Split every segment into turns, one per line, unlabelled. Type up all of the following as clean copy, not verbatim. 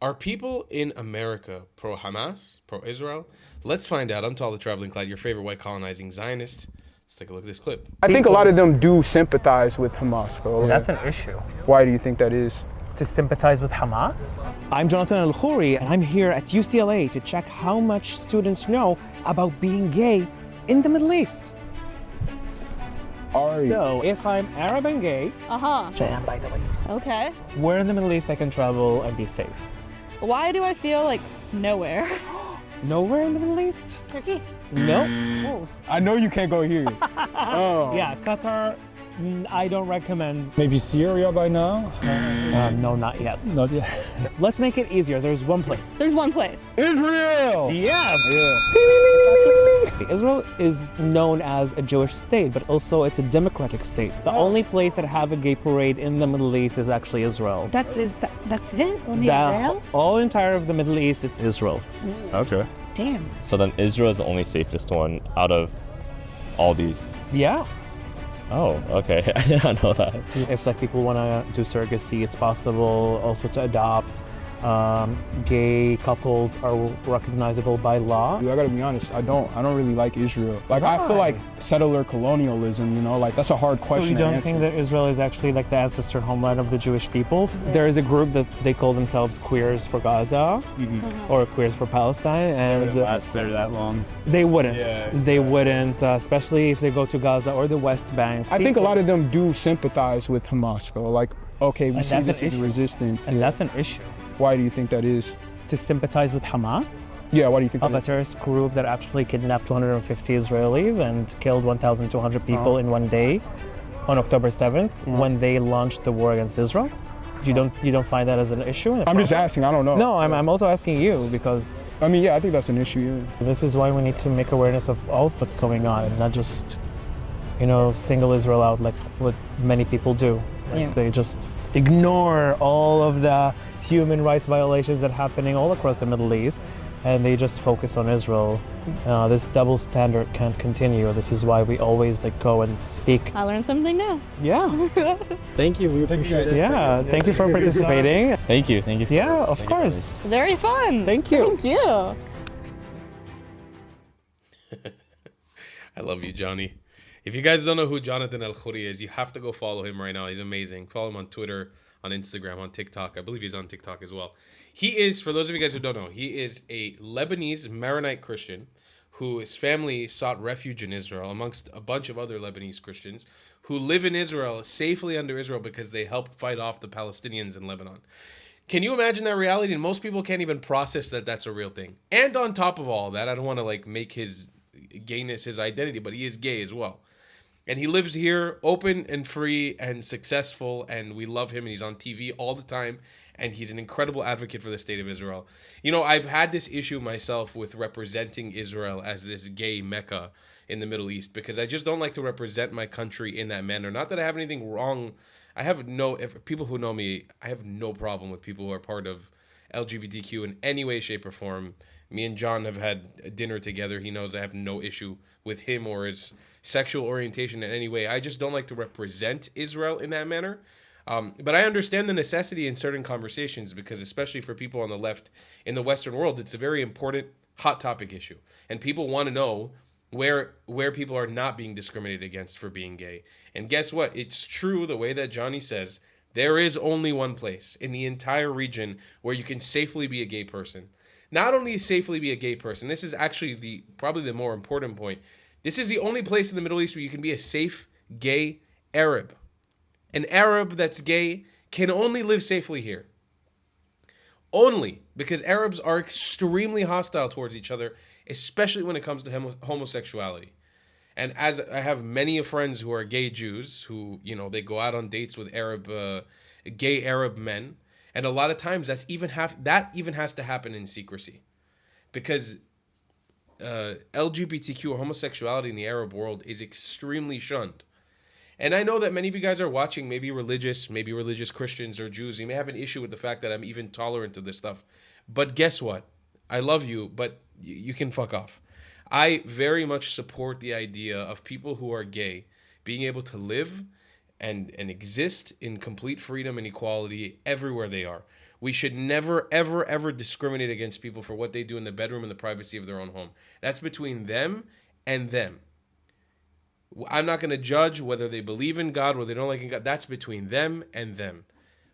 Are people in America pro-Hamas, pro-Israel? Let's find out. I'm Tall the Traveling Clyde, your favorite white colonizing Zionist. Let's take a look at this clip.
I think a lot of them do sympathize with Hamas, though.
That's an issue.
Why do you think that is?
To sympathize with Hamas? I'm Jonathan Al-Khouri, and I'm here at UCLA to check how much students know about being gay in the Middle East. So, if I'm Arab and gay, which I am, by the way,
Okay.
where in the Middle East I can travel and be safe?
Why do I feel like nowhere?
Nowhere in the Middle East?
Turkey.
No.
I know you can't go here.
Yeah, Qatar, I don't recommend.
Maybe Syria by now?
No, not yet.
Not yet.
Let's make it easier. There's one place.
There's one place.
Israel!
Yes! Israel is known as a Jewish state, but also it's a democratic state. The only place that have a gay parade in the Middle East is actually Israel.
That's it? Only Israel?
All entire of the Middle East, it's Israel.
Okay.
Damn.
So then Israel is the only safest one out of all these.
Yeah.
Oh, okay. I did not know that.
If like people want to do surrogacy, it's possible also to adopt. Gay couples are recognizable by law.
I gotta be honest, I don't really like Israel. Like, I feel like settler colonialism, you know, like that's a hard question.
So you
to
don't
answer.
think that Israel is actually like the ancestor homeland of the Jewish people? There is a group that they call themselves Queers for Gaza or Queers for Palestine, and
Last there that long.
they wouldn't. They wouldn't, especially if they go to Gaza or the West Bank.
I think a lot of them do sympathize with Hamas, though. Like, okay, we
And
see
that's
this
an
as
issue.
resistance.
And that's an issue.
Why do you think that is?
To sympathize with Hamas,
Yeah, why do you think
of
that
a
is?
terrorist group that actually kidnapped 250 Israelis and killed 1,200 people in one day on October 7th when they launched the war against Israel? You don't find that as an issue?
I'm just asking, I don't know.
No, I'm also asking you because
I mean, yeah, I think that's an issue, yeah.
this is why we need to make awareness of all of what's going on and not just, single Israel out like what many people do. Like they just ignore all of the human rights violations that are happening all across the Middle East and they just focus on Israel. This double standard can't continue. This is why we always go and speak.
I learned something new.
Yeah.
Thank you. We appreciate it.
Yeah. Thank you for participating.
Thank you.
Yeah, of course.
Very fun.
Thank you.
Thank you.
I love you, Johnny. If you guys don't know who Jonathan Al-Khouri is, you have to go follow him right now. He's amazing. Follow him on Twitter, on Instagram, on TikTok. I believe he's on TikTok as well. He is, for those of you guys who don't know, he is a Lebanese Maronite Christian whose family sought refuge in Israel amongst a bunch of other Lebanese Christians who live in Israel, safely under Israel because they helped fight off the Palestinians in Lebanon. Can you imagine that reality? And most people can't even process that that's a real thing. And on top of all that, I don't want to make his gayness his identity, but he is gay as well. And he lives here open and free and successful, and we love him, and he's on TV all the time, and he's an incredible advocate for the state of Israel. I've had this issue myself with representing Israel as this gay mecca in the Middle East because I just don't like to represent my country in that manner. Not that I have anything wrong. If people who know me, I have no problem with people who are part of LGBTQ in any way, shape, or form. Me and John have had dinner together. He knows I have no issue with him or his sexual orientation in any way. I just don't like to represent Israel in that manner. But I understand the necessity in certain conversations because especially for people on the left in the Western world, it's a very important hot topic issue. And people want to know where people are not being discriminated against for being gay. And guess what? It's true the way that Johnny says, there is only one place in the entire region where you can safely be a gay person. Not only safely be a gay person, this is actually probably the more important point. This is the only place in the Middle East where you can be a safe gay Arab. An Arab that's gay can only live safely here. Only because Arabs are extremely hostile towards each other, especially when it comes to homosexuality. And as I have many friends who are gay Jews who, they go out on dates with gay Arab men. And a lot of times that even has to happen in secrecy because LGBTQ or homosexuality in the Arab world is extremely shunned. And I know that many of you guys are watching, maybe religious Christians or Jews. You may have an issue with the fact that I'm even tolerant of this stuff. But guess what? I love you, but you can fuck off. I very much support the idea of people who are gay being able to live and exist in complete freedom and equality everywhere they are. We should never, ever, ever discriminate against people for what they do in the bedroom in the privacy of their own home. That's between them and them. I'm not going to judge whether they believe in God or they don't like in God. That's between them and them.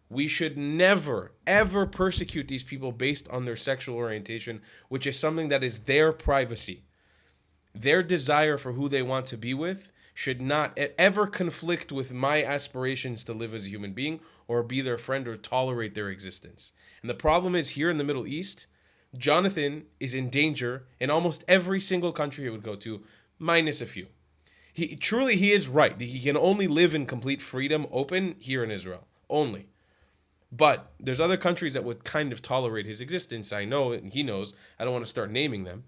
We should never, ever persecute these people based on their sexual orientation, which is something that is their privacy. Their desire for who they want to be with should not ever conflict with my aspirations to live as a human being or be their friend or tolerate their existence. And the problem is here in the Middle East, Jonathan is in danger in almost every single country he would go to, minus a few. He is right. He can only live in complete freedom, open here in Israel, only. But there's other countries that would kind of tolerate his existence. I know, and he knows. I don't want to start naming them.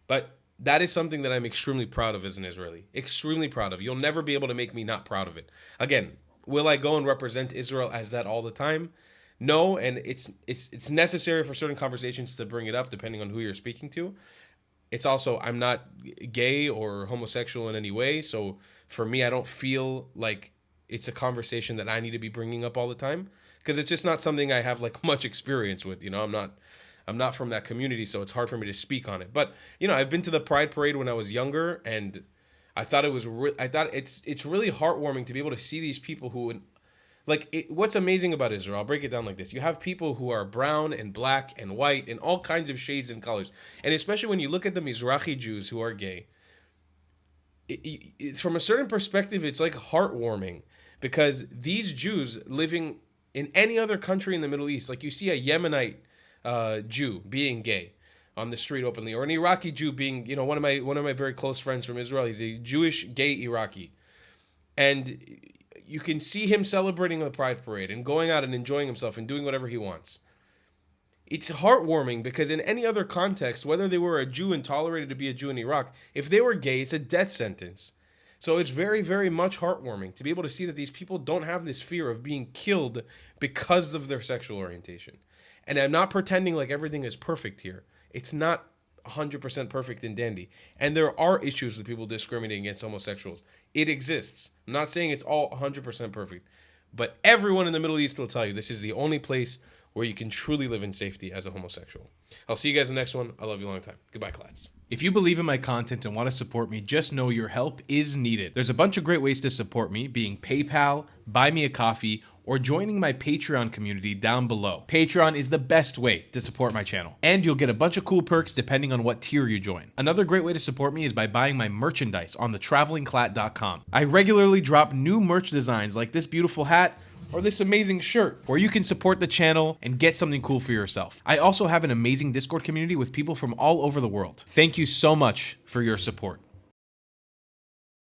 But that is something that I'm extremely proud of as an Israeli. Extremely proud of. You'll never be able to make me not proud of it. Again, will I go and represent Israel as that all the time? No, and it's necessary for certain conversations to bring it up depending on who you're speaking to. It's also, I'm not gay or homosexual in any way, so for me, I don't feel like it's a conversation that I need to be bringing up all the time because it's just not something I have like much experience with. You know, I'm not from that community, so it's hard for me to speak on it. But you know, I've been to the Pride Parade when I was younger, and I thought it's really heartwarming to be able to see these people who, what's amazing about Israel. I'll break it down like this: you have people who are brown and black and white and all kinds of shades and colors, and especially when you look at the Mizrahi Jews who are gay. From a certain perspective, it's like heartwarming because these Jews living in any other country in the Middle East, like you see a Yemenite Jew being gay on the street openly, or an Iraqi Jew being, you know, one of my very close friends from Israel. He's a Jewish gay Iraqi, and you can see him celebrating the Pride Parade and going out and enjoying himself and doing whatever he wants. It's heartwarming because in any other context, whether they were a Jew and tolerated to be a Jew in Iraq, if they were gay, it's a death sentence. So it's very, very much heartwarming to be able to see that these people don't have this fear of being killed because of their sexual orientation. And I'm not pretending like everything is perfect here. It's not 100% perfect and dandy. And there are issues with people discriminating against homosexuals. It exists. I'm not saying it's all 100% perfect. But everyone in the Middle East will tell you this is the only place where you can truly live in safety as a homosexual. I'll see you guys in the next one. I love you a long time. Goodbye, class. If you believe in my content and want to support me, just know your help is needed. There's a bunch of great ways to support me, being PayPal, Buy Me a Coffee, or joining my Patreon community down below. Patreon is the best way to support my channel, and you'll get a bunch of cool perks depending on what tier you join. Another great way to support me is by buying my merchandise on thetravelingclat.com. I regularly drop new merch designs like this beautiful hat, or this amazing shirt, where you can support the channel and get something cool for yourself. I also have an amazing Discord community with people from all over the world. Thank you so much for your support.